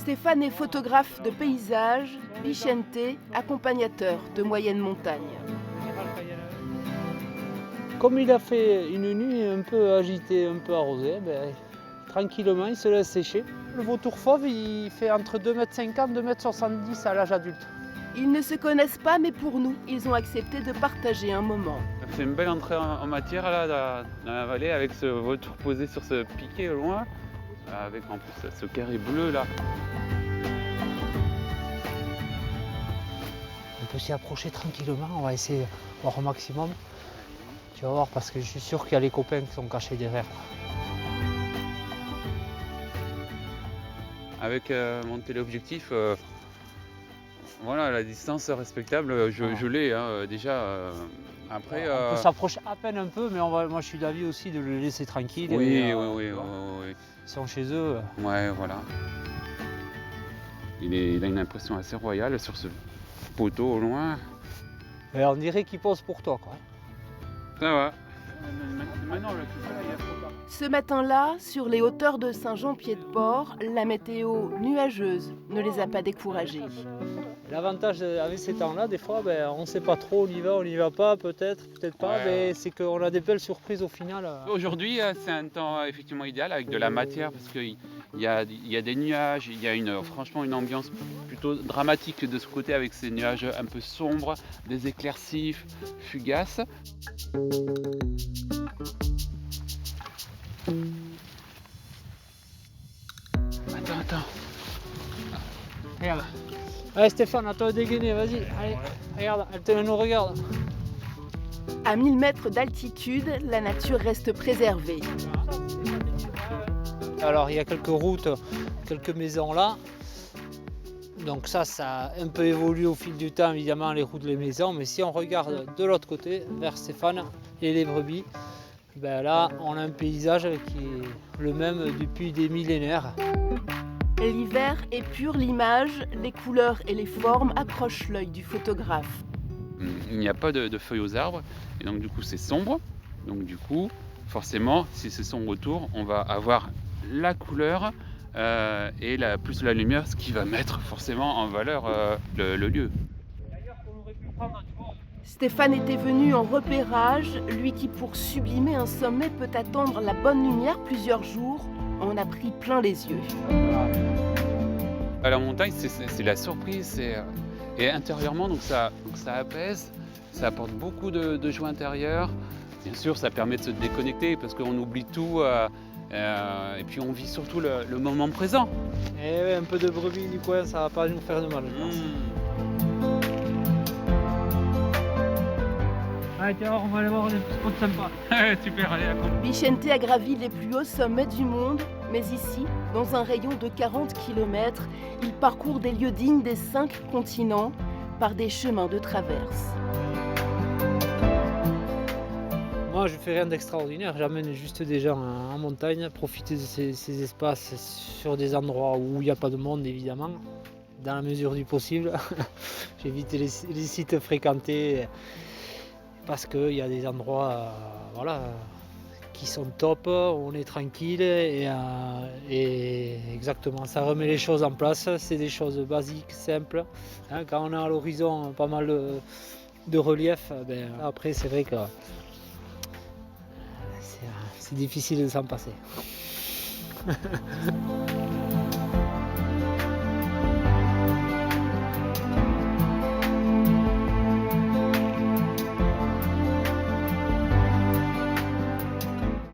Stéphane est photographe de paysage, Vicente, accompagnateur de moyenne montagne. Comme il a fait une nuit un peu agitée, un peu arrosée, tranquillement il se laisse sécher. Le vautour fauve il fait entre 2,50 m et 2,70 m à l'âge adulte. Ils ne se connaissent pas, mais pour nous, ils ont accepté de partager un moment. C'est une belle entrée en matière là, dans la vallée avec ce vautour posé sur ce piquet au loin, avec en plus ce carré bleu là. On peut s'y approcher tranquillement, on va essayer de voir au maximum. Tu vas voir parce que je suis sûr qu'il y a les copains qui sont cachés derrière. Avec mon téléobjectif, voilà, la distance respectable, je l'ai déjà. Après, On peut s'approcher à peine un peu, mais moi je suis d'avis aussi de le laisser tranquille. Oui. Ils sont chez eux. Ouais, voilà. Il a une impression assez royale sur ce poteau au loin. Et on dirait qu'il pose pour toi, quoi. Ça va. Ce matin-là, sur les hauteurs de Saint-Jean-Pied-de-Port, la météo nuageuse ne les a pas découragés. L'avantage avec ces temps-là, des fois, on ne sait pas trop, on y va pas, peut-être pas, Ouais. mais c'est qu'on a des belles surprises au final. Aujourd'hui, c'est un temps effectivement idéal avec de la matière parce qu'il y a des nuages, il y a franchement une ambiance plutôt dramatique de ce côté avec ces nuages un peu sombres, des éclaircies fugaces. Attends. Regarde. Allez Stéphane, à toi de dégainer, vas-y. Allez, regarde, elle nous regarde. À 1000 mètres d'altitude, la nature reste préservée. Alors il y a quelques routes, quelques maisons là. Donc ça a un peu évolué au fil du temps, évidemment, les routes, les maisons. Mais si on regarde de l'autre côté, vers Stéphane et les brebis, là on a un paysage qui est le même depuis des millénaires. L'hiver épure l'image, les couleurs et les formes accrochent l'œil du photographe. Il n'y a pas de feuilles aux arbres et donc du coup c'est sombre. Donc du coup, forcément, si c'est sombre autour, on va avoir la couleur et plus la lumière, ce qui va mettre forcément en valeur le lieu. Stéphane était venu en repérage, lui qui pour sublimer un sommet peut attendre la bonne lumière plusieurs jours, en a pris plein les yeux. À la montagne, c'est la surprise, et intérieurement, donc ça apaise, ça apporte beaucoup de joie intérieure. Bien sûr, ça permet de se déconnecter parce qu'on oublie tout et puis on vit surtout le moment présent. Et ouais, un peu de brebis du coin, ça va pas nous faire de mal, je pense. Allez, tiens, on va aller voir des petits spots sympas. Super, allez, à compte. Vicente a gravi les plus hauts sommets du monde, mais ici, dans un rayon de 40 km, il parcourt des lieux dignes des 5 continents par des chemins de traverse. Moi, je fais rien d'extraordinaire, j'amène juste des gens en montagne, profiter de ces espaces sur des endroits où il n'y a pas de monde, évidemment, dans la mesure du possible. J'évite les sites fréquentés parce qu'il y a des endroits qui sont top, on est tranquille et exactement, ça remet les choses en place, c'est des choses basiques, simples. Quand on a à l'horizon pas mal de relief, après c'est vrai que c'est difficile de s'en passer.